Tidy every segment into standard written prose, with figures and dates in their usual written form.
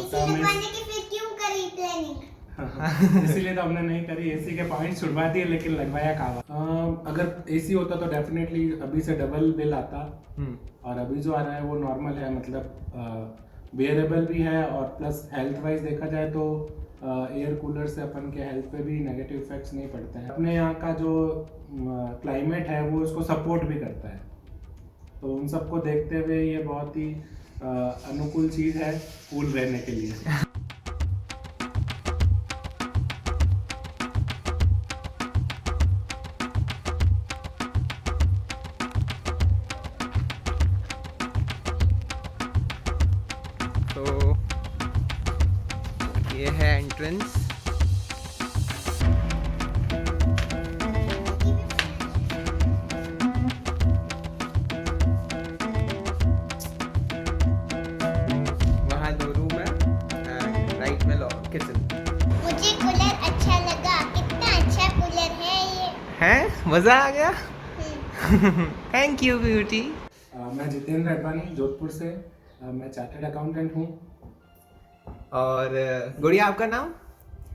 AC लगवाने की फिर क्यों करी प्लानिंग? इसीलिए तो हमने नहीं करी, एसी के पॉइंट छुड़वा दिए लेकिन लगवाया कावा। अगर एसी होता तो डेफिनेटली अभी से डबल बिल आता। और अभी जो आ रहा है वो नॉर्मल है, मतलब बेयरेबल भी है, और प्लस हेल्थ वाइज देखा जाए तो एयर कूलर से अपन के हेल्थ पे भी नेगेटिव इफेक्ट्स नहीं पड़ते हैं। अपने यहाँ का जो क्लाइमेट है वो इसको सपोर्ट भी करता है, तो उन सबको देखते हुए ये बहुत ही अनुकूल चीज़ है कूल रहने के लिए। तो ये है एंट्रेंस। वहाँ 2 रूम है एंड राइट में किचन मुझे कूलर अच्छा लगा, कितना अच्छा कूलर है ये। है। मज़ा आ गया। हम्म। Thank you beauty. मैं जितेंद्र अडवाणी जोधपुर से, मैं चार्टर्ड अकाउंटेंट हूँ। और गुड़िया आपका नाम?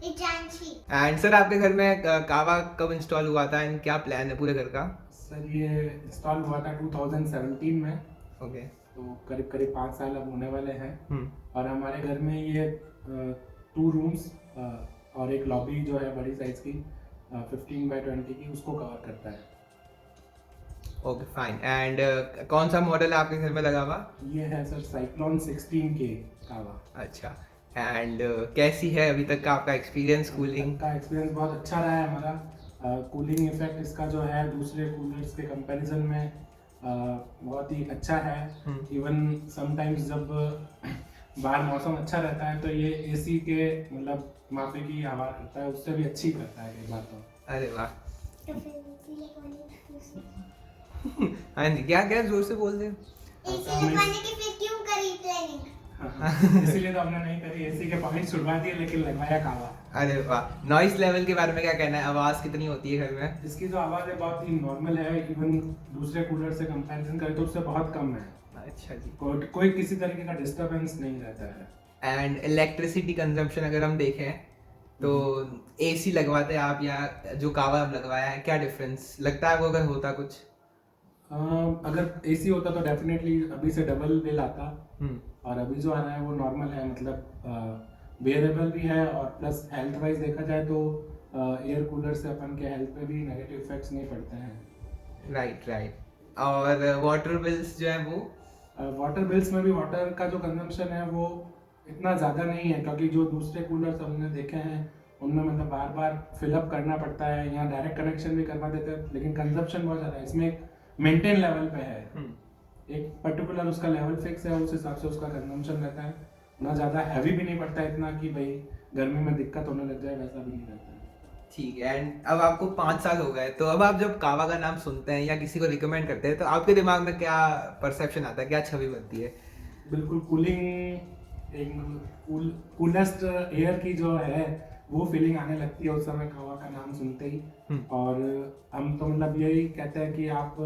जानशी। एंड सर आपके घर में कावा कब इंस्टॉल हुआ था एंड क्या प्लान है पूरे घर का? सर ये इंस्टॉल हुआ था 2017 में, ओके। तो करीब करीब 5 साल अब होने वाले हैं। हम्म। और हमारे घर में ये 2 रूम्स और एक लॉबी जो है बड़ी साइज की 15x20 की, उसको कवर करता है। Okay fine. एंड कौन सा मॉडल है आपके घर में लगा हुआ? ये है सर साइक्लोन 16K कावा। अच्छा। एंड कैसी है अभी तक का आपका एक्सपीरियंस कूलिंग? का एक्सपीरियंस बहुत अच्छा रहा है हमारा। कूलिंग इफेक्ट इसका जो है दूसरे कूलर्स के कंपैरिजन में बहुत ही अच्छा है। इवन समटाइम्स जब बाहर मौसम अच्छा रहता है तो ये एसी के मतलब माफे की हवा करता है, उससे भी अच्छी करता है कई बार तो। अरे वाह। तो फिर एसी लगवाने की हाँ जी, क्या क्या जोर से बोल दे। फिर क्यों करी प्लानिंग? इसीलिए तो हमने नहीं करी, एसी के पॉइंट छुड़वा दिए लेकिन लगवाया कावा। अरे वाह। नॉइस लेवल के बारे में क्या कहना है? आवाज़ कितनी होती है घर में? इसकी जो आवाज़ है बहुत ही नॉर्मल है, इवन दूसरे कूलर से कंपैरिजन करें तो उससे बहुत कम है। अच्छा जी। कोई किसी तरीके का डिस्टरबेंस नहीं रहता है। एंड इलेक्ट्रिसिटी कंजम्पशन अगर हम देखें तो एसी लगवाते हैं आप या जो कावा अब लगवाया है, क्या डिफरेंस लगता है आपको अगर होता कुछ? अगर एसी होता तो डेफिनेटली अभी से डबल बिल आता। और अभी जो आ रहा है वो नॉर्मल है, मतलब बेयरेबल भी है, और प्लस हेल्थ वाइज देखा जाए तो एयर कूलर से अपन के हेल्थ पे भी नेगेटिव इफेक्ट्स नहीं पड़ते हैं। Right right. और वाटर बिल्स जो है वो? वाटर बिल्स में भी वाटर का जो कंजम्पशन है वो इतना ज़्यादा नहीं है, क्योंकि जो दूसरे कूलर्स हमने देखे हैं उनमें मतलब बार बार फिलअप करना पड़ता है, यहाँ डायरेक्ट कनेक्शन भी करवा देते हैं, लेकिन कंजम्पशन बहुत ज़्यादा है। इसमें एक मेंटेन लेवल पे है, एक पर्टिकुलर उसका लेवल फिक्स है, उस हिसाब से उसका कंजम्पशन रहता है। ना ज़्यादा हैवी भी नहीं पड़ता इतना कि भाई गर्मी में दिक्कत होने लग जाए, वैसा भी नहीं रहता है। ठीक है। एंड अब आपको 5 साल हो गए, तो अब आप जब कावा का नाम सुनते हैं या किसी को रिकमेंड करते हैं तो आपके दिमाग में क्या परसेप्शन आता है, क्या छवि बनती है? बिल्कुल कूलिंग, एक कूलेस्ट एयर की जो है वो फीलिंग आने लगती है उस समय कावा का नाम सुनते ही। और हम तो मतलब यही कहते हैं कि आप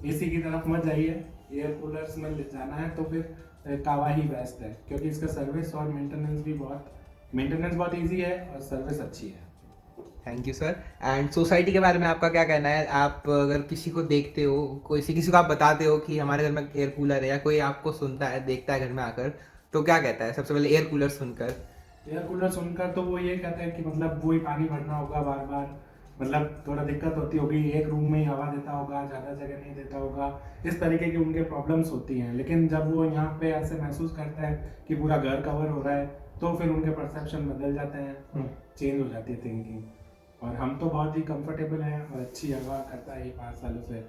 एसी की तरफ मत जाइए, एयर कूलर्स में जाना है तो फिर कावा ही बेस्ट है, क्योंकि इसका सर्विस और मेंटेनेंस बहुत इजी है और सर्विस अच्छी है। Thank you sir. And society के बारे में आपका क्या कहना है? आप अगर किसी को देखते हो, किसी को आप बताते हो कि हमारे घर में एयर कूलर है, या कोई आपको सुनता है देखता है घर में आकर, तो क्या कहता है सबसे पहले एयर कूलर सुनकर? एयर कूलर सुनकर तो वो ये कहते हैं कि मतलब वही पानी भरना होगा बार बार, मतलब थोड़ा दिक्कत होती होगी, एक रूम में ही हवा देता होगा, ज़्यादा जगह नहीं देता होगा, इस तरीके की उनके प्रॉब्लम्स होती हैं। लेकिन जब वो यहाँ पे ऐसे महसूस करते हैं कि पूरा घर कवर हो रहा है तो फिर उनके परसेप्शन बदल जाते हैं, चेंज हो जाती है थिंकिंग। और हम तो बहुत ही कंफर्टेबल हैं और अच्छी हवा करता है ये 5 सालों से।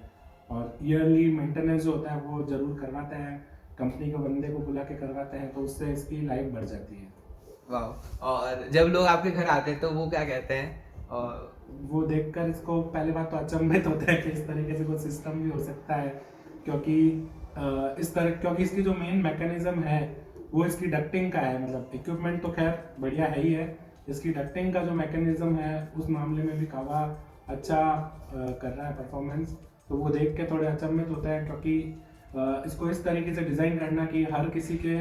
और ईयरली मेंटेनेंस जो होता है वो ज़रूर करवाते हैं, कंपनी के बंदे को बुला के करवाते हैं, तो उससे इसकी लाइफ बढ़ जाती है। वाह। और जब लोग आपके घर आते हैं तो वो क्या कहते हैं? और वो देखकर इसको पहले बात तो अचंभित होता है कि इस तरीके से कोई सिस्टम भी हो सकता है, क्योंकि क्योंकि इसकी जो मेन मैकेनिज्म है वो इसकी डक्टिंग का है। मतलब इक्विपमेंट तो खैर बढ़िया है ही है, इसकी डक्टिंग का जो मैकेनिज्म है उस मामले में भी कावा अच्छा कर रहा है परफॉर्मेंस। तो वो देख के थोड़े अचंभित होते हैं, क्योंकि इसको इस तरीके से डिज़ाइन करना कि हर किसी के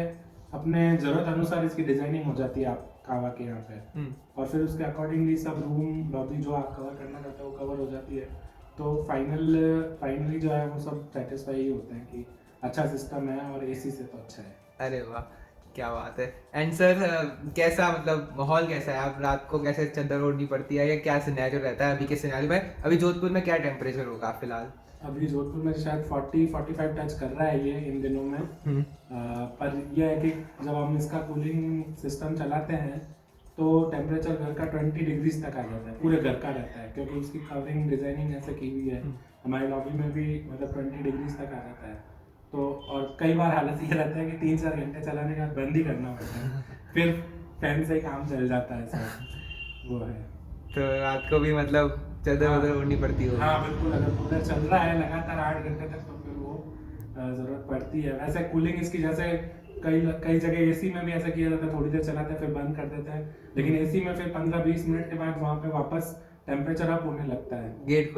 अपने ज़रूरत अनुसार इसकी डिजाइनिंग हो जाती है आप कावा के यहाँ पे, और फिर उसके अकॉर्डिंगली सब रूम लॉबी जो आप कवर करना चाहते हो वो कवर हो जाती है। तो फाइनली जो है वो सब सेटिस्फाई ही होते हैं कि अच्छा सिस्टम है और एसी से तो अच्छा है। अरे वाह, क्या बात है। एंड सर कैसा मतलब माहौल कैसा है, आप रात को कैसे चादर ओढ़नी पड़ती है या क्या सिनेरियो रहता है अभी के सिनेरियो में? अभी जोधपुर में क्या टेम्परेचर होगा फिलहाल? अभी जोधपुर में शायद 40-45 टच कर रहा है ये इन दिनों में। पर यह है कि जब हम इसका कूलिंग सिस्टम चलाते हैं तो टेम्परेचर घर का 20 डिग्रीज तक आ जाता है, पूरे घर का रहता है, क्योंकि उसकी कवरिंग डिजाइनिंग ऐसे की हुई है। हमारे लॉबी में भी मतलब 20 डिग्रीज तक आ जाता है। तो और कई बार हालत ये रहता है कि 3-4 घंटे चलाने के बाद बंद ही करना पड़ता है, फिर फैन से ही काम चल जाता है सब। वो है। तो रात को भी मतलब चादर वादर ओढ़नी पड़ती हो? हाँ बिल्कुल, अगर कूलर चल रहा है लगातार 8 घंटे तक तो फिर वो ज़रूरत पड़ती है। वैसे कूलिंग इसकी जैसे कई जगह एसी में भी ऐसा किया जाता है, थोड़ी देर चलाते हैं फिर बंद कर देते हैं, लेकिन एसी में फिर 15-20 मिनट के बाद वहाँ पे वापस टेम्परेचर अप होने लगता है। गेट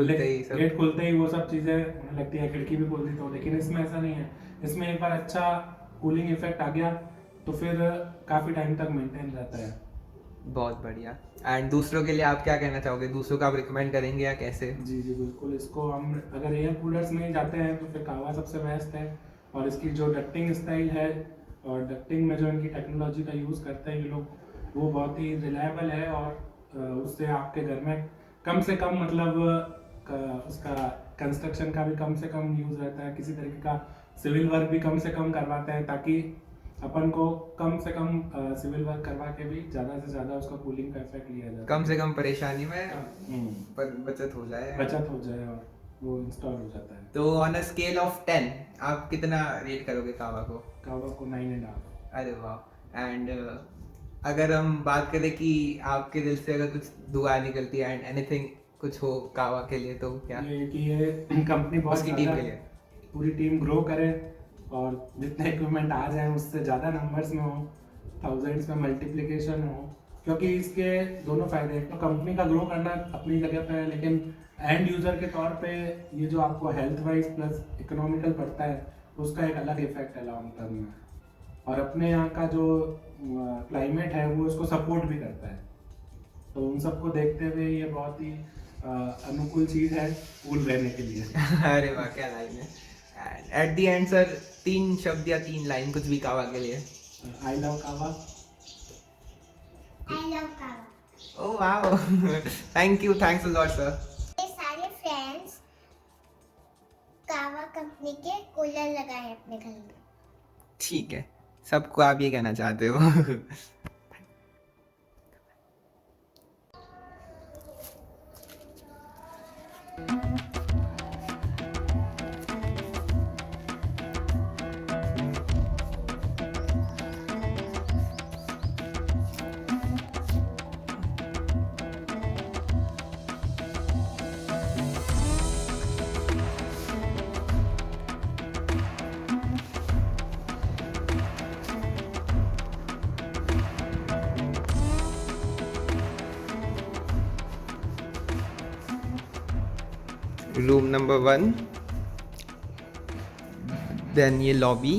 खुलते ही वो सब चीज़ें होने लगती है, खिड़की भी खोल दी तो। लेकिन इसमें ऐसा नहीं है, इसमें एक बार अच्छा कूलिंग इफेक्ट आ गया तो फिर काफ़ी टाइम तक मेंटेन रहता है। बहुत बढ़िया। एंड दूसरों के लिए आप क्या कहना चाहोगे, दूसरों को आप रिकमेंड करेंगे या कैसे? जी बिल्कुल, इसको हम अगर एयर कूलर्स में जाते हैं तो फिर कावा सबसे बेस्ट है। और इसकी जो डक्टिंग स्टाइल है और डक्टिंग में जो इनकी टेक्नोलॉजी का यूज़ करते हैं ये लोग, वो बहुत ही रिलायबल है। और उससे आपके घर में कम से कम मतलब उसका कंस्ट्रक्शन का भी कम से कम यूज़ रहता है, किसी तरीके का सिविल वर्क भी कम से कम करवाते हैं, ताकि अपन को कम से कम सिविल वर्क करवा के भी ज़्यादा से ज़्यादा उसका कूलिंग का इफेक्ट लिया जाए, कम से कम परेशानी में पर बचत हो जाए और वो इंस्टॉल हो जाता है। तो ऑन अ स्केल ऑफ 10 आप कितना रेट करोगे कावा को? कावा को 9.5। अरे वाह। एंड अगर हम बात करें कि आपके दिल से अगर कुछ दुआ निकलती है एंड एनीथिंग कुछ हो कावा के लिए, तो क्या? ये कि ये कंपनी बहुत उसकी टीम के लिए, पूरी टीम ग्रो करे और जितने इक्विपमेंट आ जाए उससे ज़्यादा नंबर्स में हो, थाउजेंड्स में मल्टीप्लिकेशन हो, क्योंकि इसके दोनों फायदे हैं। तो कंपनी का ग्रो करना अपनी जगह पे है, लेकिन एंड यूज़र के तौर पे ये जो आपको हेल्थ वाइज प्लस इकोनॉमिकल पड़ता है उसका एक अलग इफेक्ट है लॉन्ग टर्म में। और अपने यहाँ का जो क्लाइमेट है वो इसको सपोर्ट भी करता है। तो उन सबको देखते हुए ये बहुत ही अनुकूल चीज़ है कूल रहने के लिए। अरे वाह, क्या लाइन है। एट द एंड सर 3 शब्द या 3 लाइन कुछ भी कावा के लिए। आई लव कावा। आई लव कावा। Oh wow, thanks a lot sir. ये सारे फ्रेंड्स कावा कंपनी के कूलर लगाए हैं अपने घर में। ठीक है, सबको आप ये कहना चाहते हो? रूम नंबर 1, देन ये लॉबी,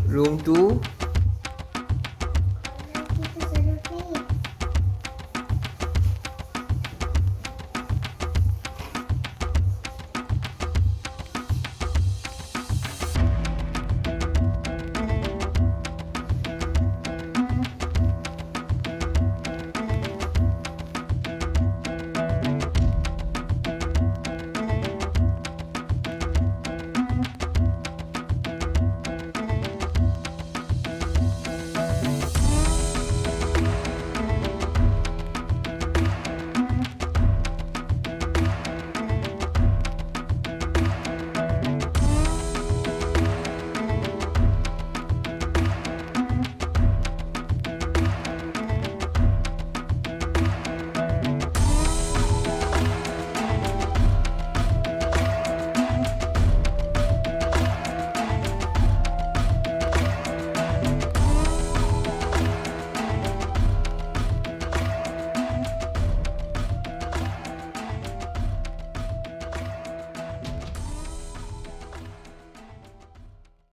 रूम 2,